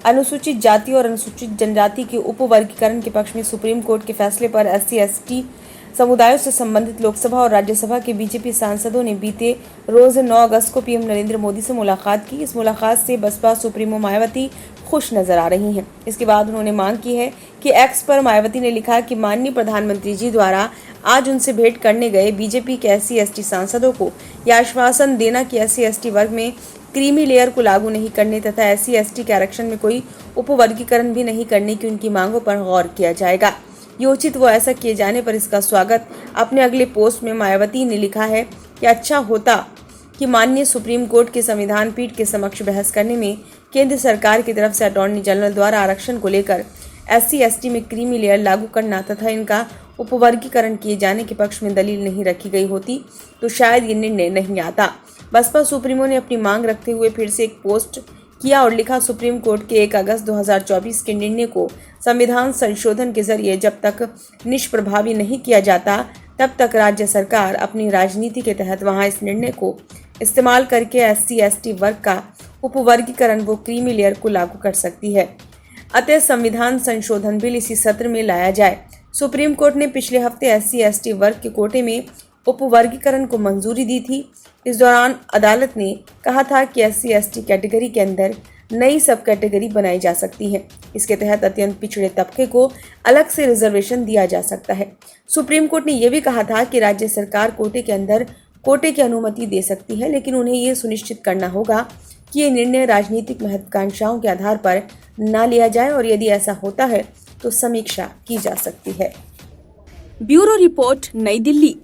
अनुसूचित जाति और अनुसूचित जनजाति के उपवर्गीकरण के पक्ष में सुप्रीम कोर्ट के फैसले पर SC/ST समुदायों से संबंधित लोकसभा और राज्यसभा के बीजेपी सांसदों ने बीते रोज 9 अगस्त को पीएम नरेंद्र मोदी से मुलाकात की। इस मुलाकात से बसपा सुप्रीमो मायावती खुश नजर आ रही हैं। इसके बाद उन्होंने मांग की है कि एक्स पर मायावती ने लिखा कि माननीय प्रधानमंत्री जी द्वारा आज उनसे भेंट करने गए बीजेपी के SC/ST सांसदों को यह आश्वासन देना कि SC/ST वर्ग में क्रीमी लेयर को लागू नहीं करने तथा SC/ST के आरक्षण में कोई उपवर्गीकरण भी नहीं करने की उनकी मांगों पर गौर किया जाएगा। ये उचित व ऐसा किए जाने पर इसका स्वागत। अपने अगले पोस्ट में मायावती ने लिखा है कि अच्छा होता कि माननीय सुप्रीम कोर्ट के संविधान पीठ के समक्ष बहस करने में केंद्र सरकार की तरफ से अटॉर्नी जनरल द्वारा आरक्षण को लेकर SC/ST में क्रीमी लेयर लागू करना तथा इनका उपवर्गीकरण किए जाने के पक्ष में दलील नहीं रखी गई होती तो शायद ये निर्णय नहीं आता। बसपा सुप्रीमो ने अपनी मांग रखते हुए फिर से एक पोस्ट किया और लिखा, सुप्रीम कोर्ट के 1 अगस्त 2024 के निर्णय को संविधान संशोधन के जरिए जब तक निष्प्रभावी नहीं किया जाता तब तक राज्य सरकार अपनी राजनीति के तहत वहां इस निर्णय को इस्तेमाल करके SC/ST वर्ग का उपवर्गीकरण व क्रीमी लेयर को लागू कर सकती है। अतः संविधान संशोधन बिल इसी सत्र में लाया जाए। सुप्रीम कोर्ट ने पिछले हफ्ते SC/ST वर्ग के कोटे में उपवर्गीकरण को मंजूरी दी थी। इस दौरान अदालत ने कहा था कि SC/ST कैटेगरी के अंदर नई सब कैटेगरी बनाई जा सकती है। इसके तहत अत्यंत पिछड़े तबके को अलग से रिजर्वेशन दिया जा सकता है। सुप्रीम कोर्ट ने यह भी कहा था कि राज्य सरकार कोटे के अंदर कोटे की अनुमति दे सकती है, लेकिन उन्हें यह सुनिश्चित करना होगा कि ये निर्णय राजनीतिक महत्वाकांक्षाओं के आधार पर न लिया जाए और यदि ऐसा होता है तो समीक्षा की जा सकती है। ब्यूरो रिपोर्ट, नई दिल्ली।